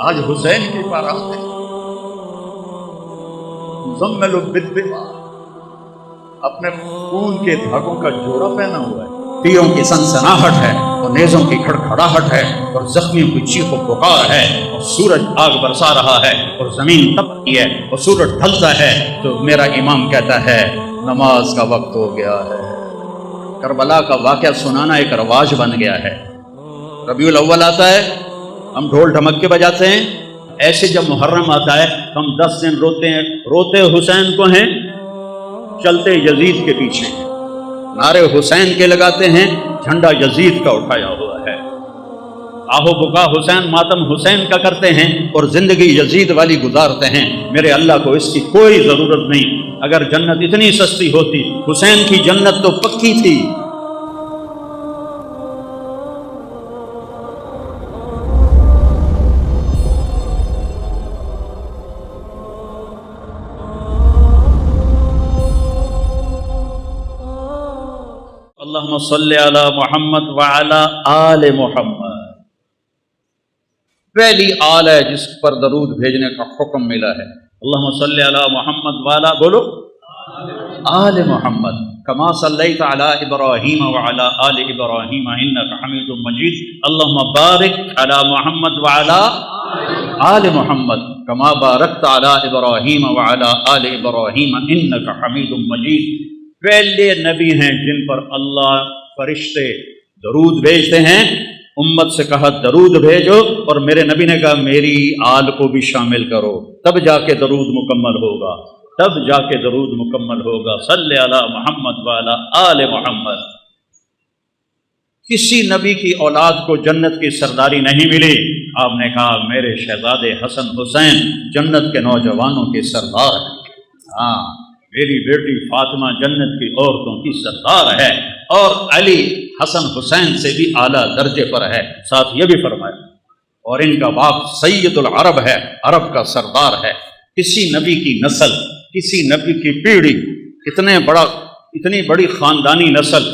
آج حسین کی بارات ہے، مزمل بالبغا، اپنے خون کے دھاگوں کا جوڑا پہنا ہوا ہے، تیروں کی سنسناہٹ ہے اور نیزوں کی کھڑکھڑاہٹ ہے اور زخمیوں کی چیخ و پکار ہے اور سورج آگ برسا رہا ہے اور زمین تپتی ہے اور سورج ڈھلتا ہے تو میرا امام کہتا ہے نماز کا وقت ہو گیا ہے۔ کربلا کا واقعہ سنانا ایک رواج بن گیا ہے۔ ربیع الاول آتا ہے، ہم ڈھول ڈھمکے بجاتے ہیں، ایسے جب محرم آتا ہے ہم 10 دن روتے ہیں، روتے حسین کو ہیں، چلتے یزید کے پیچھے، نعرے حسین کے لگاتے ہیں، جھنڈا یزید کا اٹھایا ہوا ہے، آہو بکا حسین، ماتم حسین کا کرتے ہیں اور زندگی یزید والی گزارتے ہیں۔ میرے اللہ کو اس کی کوئی ضرورت نہیں، اگر جنت اتنی سستی ہوتی حسین کی جنت تو پکی تھی۔ اللہم صلی علی محمد وعلی آل محمد۔ پہلی آل ہے جس پر درود بھیجنے کا حکم ملا ہے۔ اللہم صلی علی محمد وعلی، بولو، آل محمد کما صلیت علی ابراہیم وعلی آل ابراہیم انک حمید مجید۔ اللہم بارک علی محمد وعلی آل محمد کما بارکت علی ابراہیم وعلی آل ابراہیم انک حمید مجید۔ پہلے نبی ہیں جن پر اللہ فرشتے درود بھیجتے ہیں۔ امت سے کہا درود بھیجو اور میرے نبی نے کہا میری آل کو بھی شامل کرو، تب جا کے درود مکمل ہوگا، تب جا کے درود مکمل ہوگا۔ صلی علی محمد وعلی آل محمد۔ کسی نبی کی اولاد کو جنت کی سرداری نہیں ملی، آپ نے کہا میرے شہزادے حسن حسین جنت کے نوجوانوں کے سردار ہیں، ہاں میری بیٹی فاطمہ جنت کی عورتوں کی سردار ہے، اور علی حسن حسین سے بھی اعلیٰ درجے پر ہے۔ ساتھ یہ بھی فرمایا اور ان کا باپ سید العرب ہے، عرب کا سردار ہے۔ کسی نبی کی نسل، کسی نبی کی پیڑھی، اتنی بڑی خاندانی نسل۔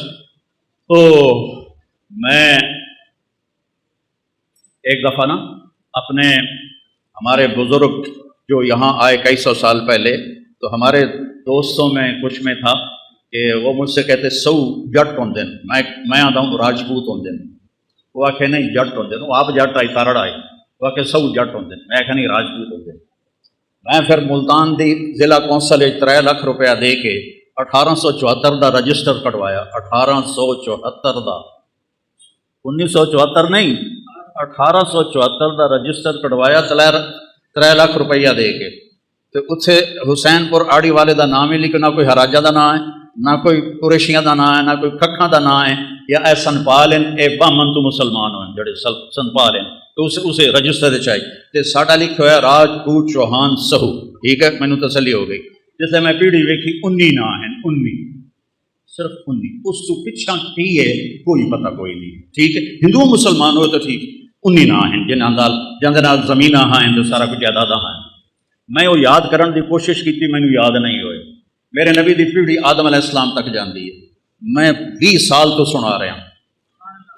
تو میں ایک دفعہ نا ہمارے بزرگ جو یہاں آئے کئی سو سال پہلے، تو ہمارے دوستوں میں کچھ میں تھا کہ وہ مجھ سے کہتے سو جٹ ہوں دن، میں آتا ہوں راجپوت ہوں دن، وہ آخے نہیں جٹ ہوں دن، وہ آپ جٹ آئی تارڑ آئی، وہ آخے سو جٹ ہوں دن، میں آخے نہیں راجپوت ہوں دن۔ میں پھر ملتان دی ضلع کونسل 3 لاکھ روپیہ دے کے 1874 دا رجسٹر کٹوایا، 1874 دا، 1974 نہیں، 1874 دا رجسٹر کٹوایا 3 لاکھ روپیہ دے کے۔ تو اتھے حسین پور آڑی والے دا نام ہی لکھو، نہ کوئی ہراجہ دا نام ہے، نہ کوئی قریشیاں دا نام ہے، نہ کوئی ککھاں دا نام ہے، یا اے سنپال ہیں، اے بامن تو مسلمان ہیں جڑے سنپال ہیں، تو اسے رجسٹر چاہیے۔ تے ساڈا لکھا ہوا ہے راجپوت چوہان سہو، ٹھیک ہے، مینوں تسلی ہو گئی۔ جیسے میں پیڑھی ویکھی 19 نام ہیں، 19، صرف 19، اس تو پچھا کی ہے کوئی پتہ کوئی نہیں، ٹھیک ہے، ہندو مسلمان ہو تو ٹھیک، 19 نام ہیں جن دے نال زمیناں ہیں تو سارا کچھ جائیداداں ہیں۔ میں وہ یاد کرن دی کوشش کی، مینوں یاد نہیں ہوئے۔ میرے نبی دی پیڑھی آدم علیہ السلام تک جاندی ہے، میں 20 سال تو سنا رہا ہوں۔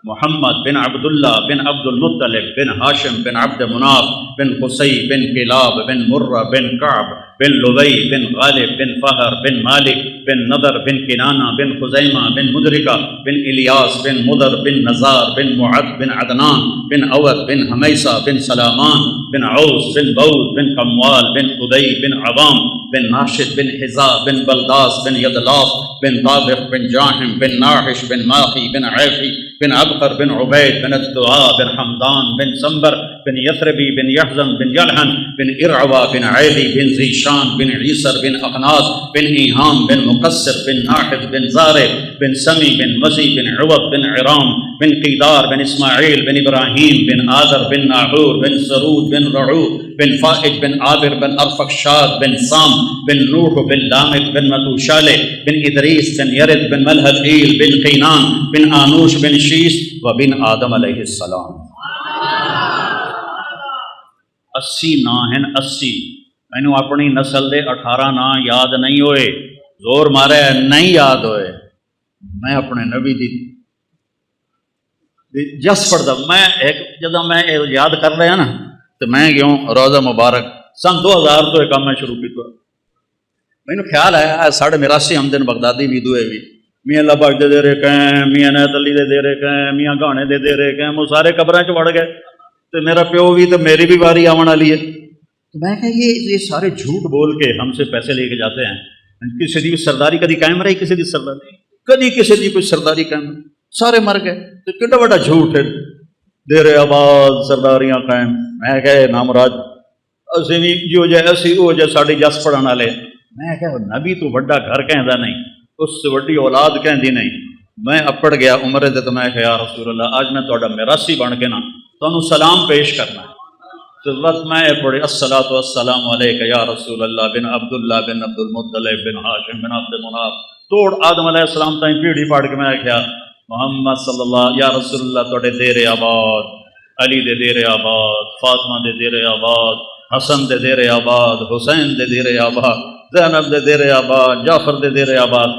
محمد بن عبداللہ بن عبد المطلب بن ہاشم بن عبد مناف بن قصی بن کلاب بن مرہ بن کعب بن لبی بن غالب بن فہر بن مالک بن نضر بن کنانہ بن خزیمہ بن مدرکہ بن الیاس بن مدر بن نزار بن معد بن عدنان بن عوض بن حمیسہ بن سلامان بن عوس بن بود بن قموال بن ادی بن عوام بن ناشد بن حزا بن بلداس بن یدلاف بن طابق بن جاحم بن ناحش بن ماخی بن عیفی بن عبقر بن عبید بن الدعاء بن حمدان بن سنبر بن یثربی بن یحزن بن یلحن بن ارعوا بن عیدی بن ذیشان بن عیسر بن اقناط بن ایہام بن مقصر بن ناحد بن زارع بن سمی بن مزی بن عوض بن عرام بن قیدار بن اسماعیل بن ابراہیم بن آذر بن ناحور بن سرود بن رعو بن فائد بن عابر بن ارفخشاد بن سام بن نوح بن لامک بن متوشالح بن ادریس بن یرد بن ملحدیل بن قینان بن آنوش بن شیس و بن آدم علیہ السلام۔ 80 نا ہیں، 80۔ مینوں اپنی نسل دے 18 نا یاد نہیں ہوئے، زور مارے نہیں یاد ہوئے۔ میں اپنے نبی دی جس پڑھتا، میں ایک جدہ میں یاد کر رہا نا تو میں گیا روزہ مبارک سن 2000 تو یہ کام میں شروع کیا. مینو خیال آیا ساڑھے 82 ہم دن بغدادی بھی دوئے بھی میاں اللہ پاک دے رہے کہیں میاں نیت علی دے رہے کہیں میاں گانے دے رہے کہیں وہ سارے قبراں چ وڑ گئے تو میرا پیو بھی تو میری بھی باری آنے والی ہے. تو میں کہ یہ سارے جھوٹ بول کے ہم سے پیسے لے کے جاتے ہیں. کسی دی سرداری کدی قائم رہی کسی دی سرداری کدی کسی دی کوئی سرداری قائم سارے مر گئے تو کتنا بڑا جھوٹ ہے دیر آباد سرداریاں قائم. میں کہ نامراد اسی بھی جو جائے اسی وہ جائے ساڑی جس پڑھن والے. میں کہ نبی تو بڑا گھر کہندا نہیں اس سے بڑی اولاد کہندی نہیں. میں اپڑ گیا عمرے دے تو میں کہ یا رسول اللہ آج میں تہاڈا میراثی بن کے نا تانوں سلام پیش کرنا ہے. تو وقت میں پڑھے الصلاۃ والسلام علیک یا رسول اللہ بن عبداللہ بن عبد المطلب بن ہاشم بن عبد مناف توڑ آدم علیہ السلام تائیں پیڑھی پاڑ کے میں کیا محمد صلی اللہ یا رسول اللہ توڑے دیر آباد علی دے دیر آباد فاطمہ دے دیر آباد حسن دے دیر آباد حسین دے دیر آباد زینب دے دیر آباد جعفر دے دیر آباد.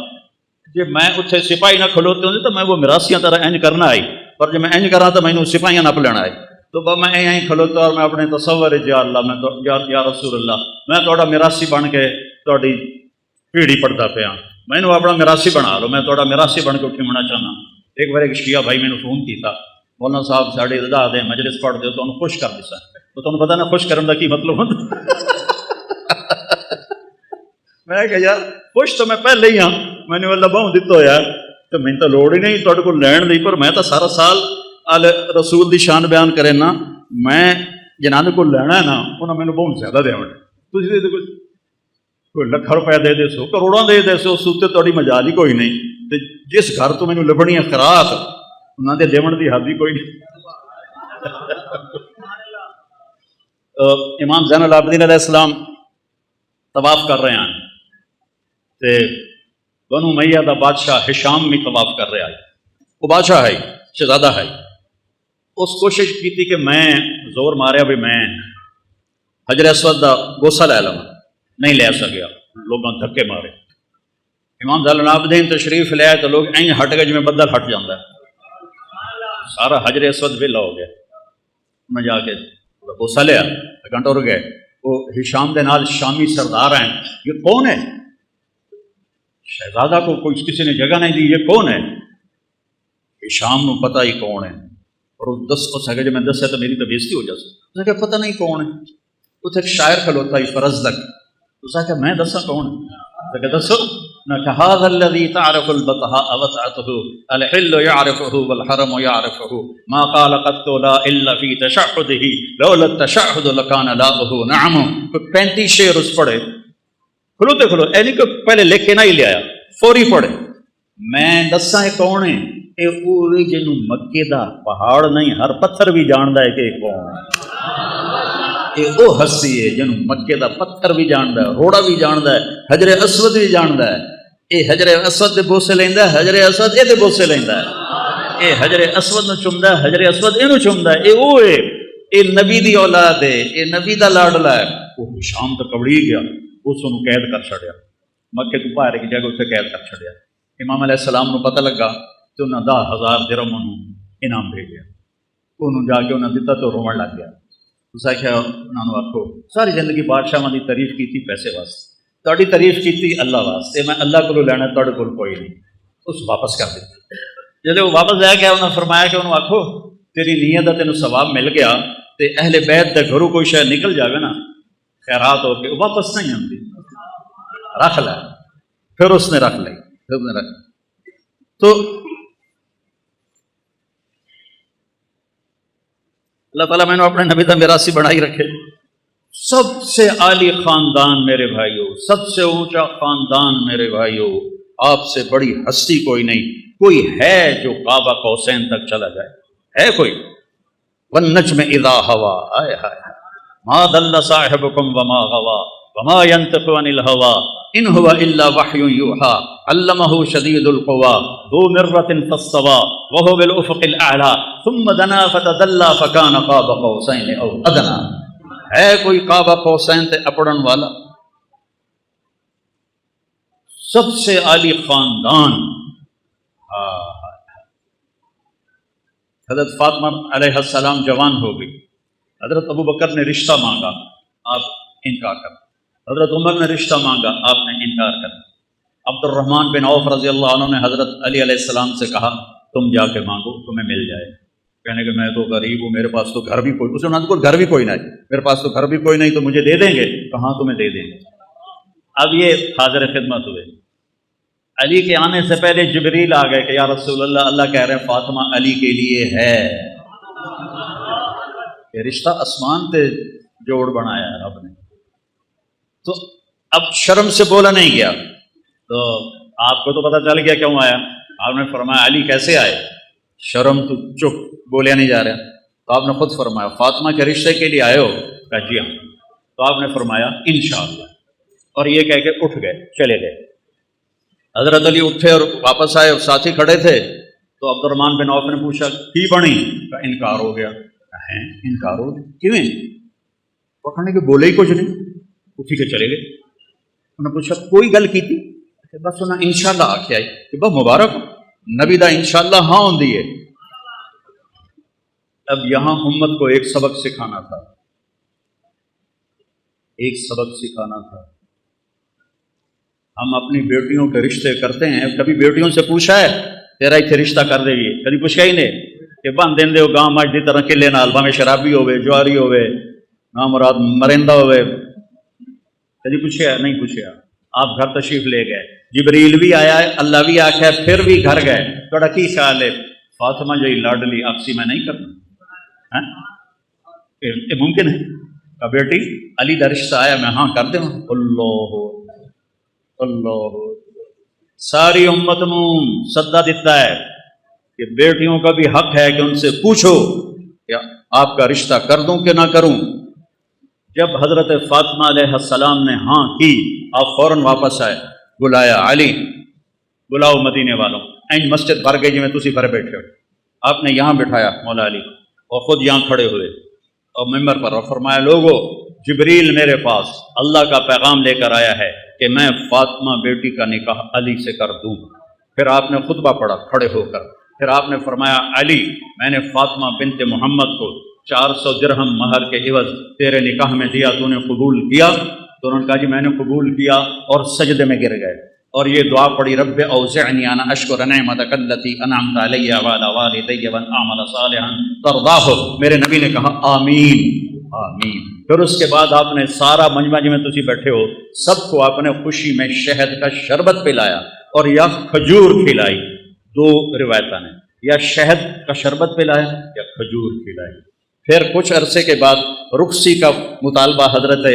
جی میں اتنے سپاہی نہ کھلوتے ہوں تو میں وہ میراثیاں طرح انج کرنا آئی پر جب میں انج کرا تو مینوں سپاہیاں نپ لینا آئی. تو میں یہیں کھلوتا اور میں اپنے تصور یا اللہ میں یا رسول اللہ میں تھوڑا میراثی بن کے تھوڑی پیڑھی پڑھتا پیا مینوں اپنا میراثی بنا لو میں تھوڑا میراثی بن کے اٹھی منا چاہنا. ایک بار ایک شیعہ بھائی مینوں فون کیتا مولانا صاحب ساڑی ادا دے مجلس پڑھ دے تو انہوں خوش کر دیسا تو تمہیں پتہ نا خوش کرنے کا کی مطلب ہوتا. میں کہ یار خوش تو میں پہلے ہی ہاں میں نے اللہ بہوں دیتا ہوا تو میں تو لوڑ ہی نہیں تھوڑے کو لین دی پر میں تو سارا سال رسول دی شان بیان کرے نا میں جنہاں کو لینا ہے نا انہوں نے بہت زیادہ دے ہونے تھی کوئی لکھ روپے دے دے سو کروڑوں دے سو سوتے تھوڑی مجال ہی کوئی نہیں. جس گھر تو مینوں لبنی ہے خراک انہوں نے دیون دی حد ہی کوئی نہیں. امام زین العابدین علیہ السلام طواف کر رہے ہیں تے بنو امیہ دا بادشاہ ہشام بھی طواف کر رہا ہے. وہ بادشاہ ہے شہزادہ ہے. اس کوشش کی تھی کہ میں زور ماریا بھی میں حجر اسود دا بوسہ لے لوں نہیں لے سکیا لوگوں دھکے مارے. امام زین العابدین تشریف لے آئے تو لوگ این ہٹ گئے جی بدل ہٹ جاتا ہے سارا حجر اسود ویلا ہو گیا. میں جا کے بوسہ لیا گھنٹہ رک گئے. وہ ہشام دے نال شامی سردار ہیں یہ کون ہے شہزادہ کو کوئی کسی نے جگہ نہیں دی یہ کون ہے. ہشام نو پتہ ہی کون ہے اور دس کو سکے جب میں دس ہے تو میری تو بےزتی ہو جاتی. اس نے کہا پتہ نہیں کون ہے. اتنے ایک شاعر کھلوتا ہی فرزدق اس نے کہا میں دسا کون ہے کہ دسو نہ کہ هذا الذي تعرف البطحاء وسعته الحل يعرفه والحرم يعرفه ما قال قط لا الا في تشهده لولا التشهد لكان لاؤه نعم. 35 شعر اس پڑھے کھلوتے کھلو اینی کہ پہلے لکھ کے نہ ہی لے آیا فوری پڑھے. میں دساں کون ہے اے اوہی جنوں مکے دا پہاڑ نہیں ہر پتھر بھی جاندا ہے کہ کون ہے. اے او ہستی ہے جنوں مکے دا پتھر بھی جاندا ہے روڑا بھی جاندا ہے حجر اسود بھی جاندا ہے. اے حجر اسود دے بوسے لیندا ہے حجر اسود اے دے بوسے لیندا ہے. اے حجر اسود نو چومدا ہے حجر اسود اینو چومدا ہے. اے او ہے اے نبی دی اولاد ہے اے نبی دا لاڈلا ہے. وہ شام تک کبڑی گیا اس کو قید کر چھڑیا مکے تو باہر کی جگہ اسے قید کر چھڑیا. امام علیہ السلام کو پتہ لگا تو انہیں 10,000 درہم انعام بھیجیا. انہوں جا کے انہیں دیتا تو رومن لگ گیا. اس آخیا انہوں نے آخو ساری زندگی بادشاہ کی تعریف کی تھی پیسے واسطے تاری تعریف کی تھی اللہ واسطے میں اللہ کو لینا تھوڑے کو کوئی نہیں. اس واپس کر دیتی. جب وہ واپس آیا گیا انہوں نے فرمایا کہ انہوں آخو تیری نیت کا تینوں ثواب مل گیا تو اہل بیت دے گھروں کوئی شاید نکل جائے نا خیرات ہو کے واپس نہیں آتی رکھ لے. پھر اس نے رکھ لی تو اللہ تعالیٰ میں نے اپنے نبی دا میراثی بنائی رکھے. سب سے عالی خاندان میرے بھائیوں سب سے اونچا خاندان میرے بھائیوں آپ سے بڑی ہستی کوئی نہیں. کوئی ہے جو کعبہ قوسین تک چلا جائے ہے کوئی. والنجم اذا ہوا آئے ہائے ما ضل صاحبکم وما غوا وما ينطق عن الهوى ان هو الا وحی یوحى علمه شدید القوى ذو مرة فاستوى وهو بالافق الاعلى ثم دنا فتدلى فكان قاب قوسین او ادنى. ہے کوئی کعبہ قوسین تے اپڑن والا سب سے عالی خاندان. حضرت فاطمہ علیہ السلام جوان ہو گئی حضرت ابو بکر نے رشتہ مانگا، آپ انکار کر، حضرت عمر نے رشتہ مانگا، آپ نے انکار کر، عبد الرحمن بن عوف رضی اللہ عنہ نے حضرت علی علیہ السلام سے کہا تم جا کے مانگو تمہیں مل جائے، کہنے کہ میں تو غریب ہوں، میرے پاس تو گھر بھی کوئی، اس نے گھر بھی کوئی نہیں، میرے پاس تو گھر بھی کوئی نہیں، تو مجھے دے دیں گے؟ کہاں تمہیں دے دیں گے۔ اب یہ حاضر خدمت ہوئے، علی کے آنے سے پہلے جبریل آ گئے کہ یا رسول اللہ، اللہ کہہ رہے ہیں فاطمہ علی کے لیے ہے، یہ رشتہ آسمان پہ جوڑ بنایا ہے رب نے۔ تو اب شرم سے بولا نہیں گیا، تو آپ کو تو پتہ چل گیا کیوں آیا، آپ نے فرمایا علی کیسے آئے، شرم تو چپ، بولیا نہیں جا رہا، تو آپ نے خود فرمایا فاطمہ کے رشتے کے لیے آئے ہو، کہا جی ہاں، تو آپ نے فرمایا انشاءاللہ، اور یہ کہہ کے اٹھ گئے چلے گئے۔ حضرت علی اٹھے اور واپس آئے، اور ساتھی کھڑے تھے، تو عبد الرحمن بن عوف نے پوچھا کی بنی، کہا انکار ہو گیا، کہا انکار ہو گیا کیوں؟ پکڑنے کے بولے ہی کچھ نہیں، اٹھی کے چلے گئے۔ انہوں نے پوچھا کوئی گل کی تھی، بس انہیں انشاءاللہ آکھے آئی کہ بہت مبارک نبی دا انشاءاللہ ہاں ہوندی ہے۔ اب یہاں امت کو ایک سبق سکھانا تھا، ایک سبق سکھانا تھا۔ ہم اپنی بیٹیوں کے رشتے کرتے ہیں، کبھی بیٹیوں سے پوچھا ہے تیرا اتنے رشتہ کر دے گی؟ کبھی پوچھا ہی نہیں کہ بن دیں ہو گاں مجھ دی طرح کلے نال، بھاویں شرابی ہوئے، جواری ہوئے، نا مراد مرندہ ہوئے، کبھی پوچھا نہیں پوچھا۔ آپ گھر تشریف لے گئے، جبریل بھی آیا ہے، اللہ بھی آخیا، پھر بھی گھر گئے، تھوڑا کی خیال ہے فاطمہ جو لاڈلی آپسی میں نہیں کرنا، یہ ممکن ہے کہ بیٹی علی دا رشتہ آیا میں ہاں کر دوں؟ اللہ اللہ، ساری امت نو سدا دیتا ہے کہ بیٹیوں کا بھی حق ہے کہ ان سے پوچھو کہ آپ کا رشتہ کر دوں کہ نہ کروں۔ جب حضرت فاطمہ علیہ السلام نے ہاں کی، آپ فوراً واپس آئے، بلایا علی بلاؤ مدینے والوں، این مسجد بھر گئی جی میں تسی بھر بیٹھے ہو، آپ نے یہاں بٹھایا مولا علی اور خود یہاں کھڑے ہوئے اور ممبر پر، اور فرمایا لوگو جبریل میرے پاس اللہ کا پیغام لے کر آیا ہے کہ میں فاطمہ بیٹی کا نکاح علی سے کر دوں۔ پھر آپ نے خطبہ پڑھا کھڑے ہو کر، پھر آپ نے فرمایا علی میں نے فاطمہ بنت محمد کو 400 درہم مہر کے عوض تیرے نکاح میں دیا، تو نے قبول کیا؟ تو انہوں نے کہا جی میں نے قبول کیا، اور سجدے میں گر گئے اور یہ دعا پڑھی رب اوزعنی ان اشکر نعمتک التی انعمت علی وعلی والدی وان اعمل صالحا ترضاہ۔ میرے نبی نے کہا آمین آمین۔ پھر اس کے بعد آپ نے سارا مجمع جی میں تسی بیٹھے ہو سب کو آپ نے خوشی میں شہد کا شربت پلایا اور یا کھجور کھلائی، دو روایتیں نے، یا شہد کا شربت پلایا یا کھجور کھلائی۔ پھر کچھ عرصے کے بعد رخصی کا مطالبہ حضرت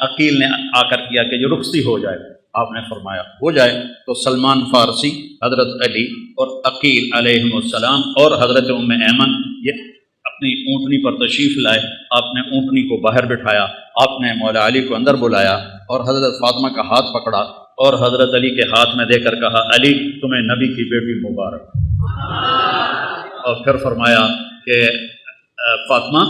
عقیل نے آ کر کیا کہ جو رخصی ہو جائے، آپ نے فرمایا ہو جائے۔ تو سلمان فارسی، حضرت علی اور عقیل علیہ السلام اور حضرت ام ایمن یہ اپنی اونٹنی پر تشریف لائے، آپ نے اونٹنی کو باہر بٹھایا، آپ نے مولا علی کو اندر بلایا اور حضرت فاطمہ کا ہاتھ پکڑا اور حضرت علی کے ہاتھ میں دے کر کہا علی تمہیں نبی کی بیٹی مبارک، اور پھر فرمایا کہ فاطمہ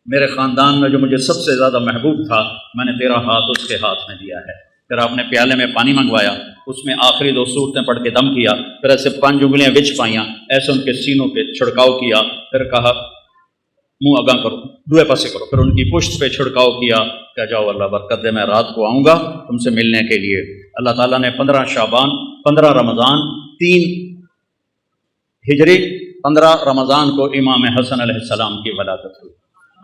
میرے خاندان میں جو مجھے سب سے زیادہ محبوب تھا میں نے تیرا ہاتھ اس کے ہاتھ میں دیا ہے۔ پھر آپ نے پیالے میں پانی منگوایا، اس میں آخری 2 صورتیں پڑھ کے دم کیا، پھر ایسے 5 انگلیاں وچ پائیاں، ایسے ان کے سینوں پہ چھڑکاؤ کیا، پھر کہا منہ اگاں کرو، دوے پاسے کرو، پھر ان کی پشت پہ چھڑکاؤ کیا کہ جاؤ اللہ برکت دے، میں رات کو آؤں گا تم سے ملنے کے لیے۔ اللہ تعالیٰ نے 15 شعبان، 15 رمضان، 3 ہجری، 15 رمضان کو امام حسن علیہ السلام کی ولادت ہوئی۔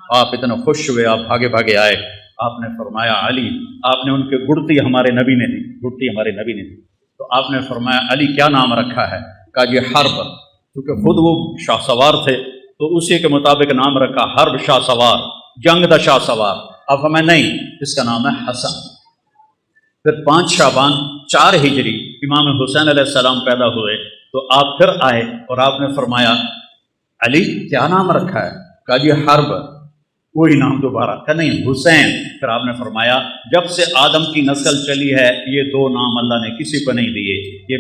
آپ اتنے خوش ہوئے، آپ بھاگے بھاگے آئے، آپ نے فرمایا علی، آپ نے ان کے گڑتی ہمارے نبی نے دی، گڑتی ہمارے نبی نے دی، تو آپ نے فرمایا علی کیا نام رکھا ہے؟ کہا جی حرب، کیونکہ خود وہ شاہ سوار تھے تو اسی کے مطابق نام رکھا، حرب شاہ سوار، جنگ دا شاہ سوار۔ اب ہمیں نہیں، اس کا نام ہے حسن۔ پھر 5 شعبان 4 ہجری امام حسین علیہ السلام پیدا ہوئے، تو آپ پھر آئے اور آپ نے فرمایا علی کیا نام رکھا ہے؟ کہا جی حرب، کوئی نام دوبارہ، کہ نہیں حسین۔ پھر آپ نے فرمایا جب سے آدم کی نسل چلی ہے یہ 2 نام اللہ نے کسی کو نہیں دیے، یہ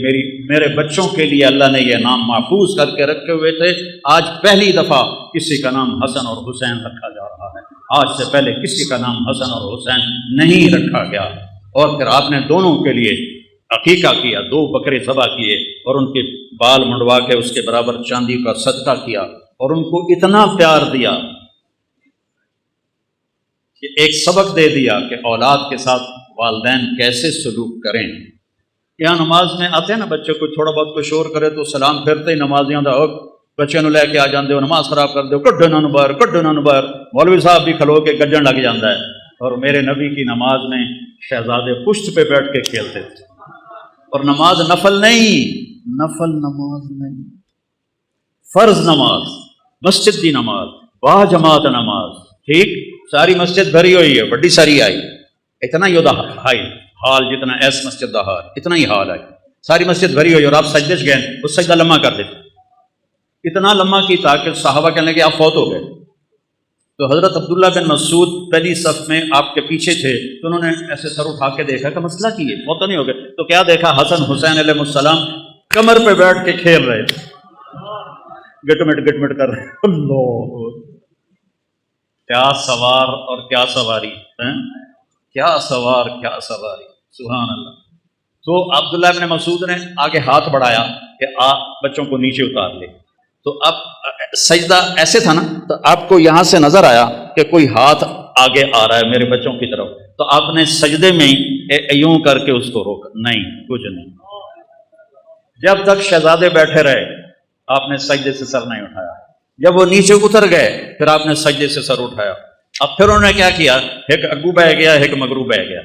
میرے بچوں کے لیے اللہ نے یہ نام محفوظ کر کے رکھے ہوئے تھے، آج پہلی دفعہ کسی کا نام حسن اور حسین رکھا جا رہا ہے، آج سے پہلے کسی کا نام حسن اور حسین نہیں رکھا گیا۔ اور پھر آپ نے دونوں کے لیے عقیقہ کیا، 2 بکرے ذبح کیے اور ان کے بال منڈوا کے اس کے برابر چاندی کا صدقہ کیا اور ان کو اتنا پیار دیا کہ ایک سبق دے دیا کہ اولاد کے ساتھ والدین کیسے سلوک کریں. یہاں نماز میں آتے ہیں نا بچے کو تھوڑا بہت کوئی شور کرے تو سلام پھرتے ہی نمازیاں دا بچے نو لے کے آ جاندے ہو نماز خراب کر دو کڈو نہ باہر کڈو نہ باہر. مولوی صاحب بھی کھلو کے گجن لگ جاندہ ہے. اور میرے نبی کی نماز میں شہزادے پشت پہ بیٹھ کے کھیلتے تھے. اور نماز نفل نہیں، نفل نماز نہیں، فرض نماز، مسجد دی نماز، با جماعت نماز. ٹھیک، ساری مسجد بھری ہوئی ہے، بڑی ساری آئی، اتنا ہی ہوتا ہائی حال جتنا ایس مسجد دا حال اتنا ہی حال ہے. ساری مسجد بھری ہوئی اور آپ سجدے سے گئے اس سجدہ لمحہ کر دیتے. اتنا لمحہ کی تاکہ صحابہ کہنے لگے آپ فوت ہو گئے. تو حضرت عبداللہ بن مسعود پہلی صف میں آپ کے پیچھے تھے تو انہوں نے ایسے سر اٹھا کے دیکھا کہ مسئلہ کی ہے، فوت تو نہیں ہو گئے. تو کیا دیکھا، حسن حسین علیہ السلام کمر پہ بیٹھ کے کھیل رہے تھے، گٹ مٹ کر رہے. اللہ، کیا سوار اور کیا سواری، کیا سوار کیا سواری، سبحان اللہ. تو عبداللہ بن مسعود نے آگے ہاتھ بڑھایا کہ آپ بچوں کو نیچے اتار لے. تو اب سجدہ ایسے تھا نا، تو آپ کو یہاں سے نظر آیا کہ کوئی ہاتھ آگے آ رہا ہے میرے بچوں کی طرف، تو آپ نے سجدے میں یوں کر کے اس کو روکا، نہیں کچھ نہیں. جب تک شہزادے بیٹھے رہے آپ نے سجدے سے سر نہیں اٹھایا. جب وہ نیچے اتر گئے پھر آپ نے سجدے سے سر اٹھایا. اب پھر انہوں نے کیا کیا، ایک اگو بہ گیا ایک مگرو بہ گیا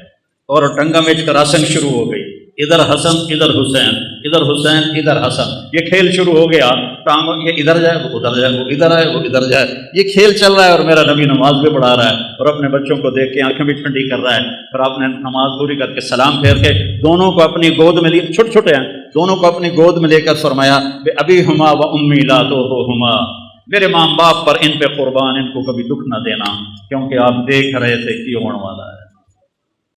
اور ٹنگا میچ کراسنگ شروع ہو گئی. ادھر حسن ادھر حسین، ادھر حسین ادھر حسن، یہ کھیل شروع ہو گیا. ٹانگوں یہ ادھر جائے وہ ادھر جائے، وہ ادھر آئے وہ ادھر جائے، یہ کھیل چل رہا ہے. اور میرا نبی نماز بھی پڑھا رہا ہے اور اپنے بچوں کو دیکھ کے آنکھیں بھی ٹھنڈی کر رہا ہے. پھر آپ نے نماز پوری کر کے سلام پھیر کے دونوں کو اپنی گود میں لی، چھوٹے چھوٹے ہیں، دونوں کو اپنی گود میں لے کر فرمایا کہ ابھی ہما و امی لا تو ہما، میرے ماں باپ پر ان پہ قربان، ان کو کبھی دکھ نہ دینا کیونکہ آپ دیکھ رہے تھے کہ ہونے والا ہے.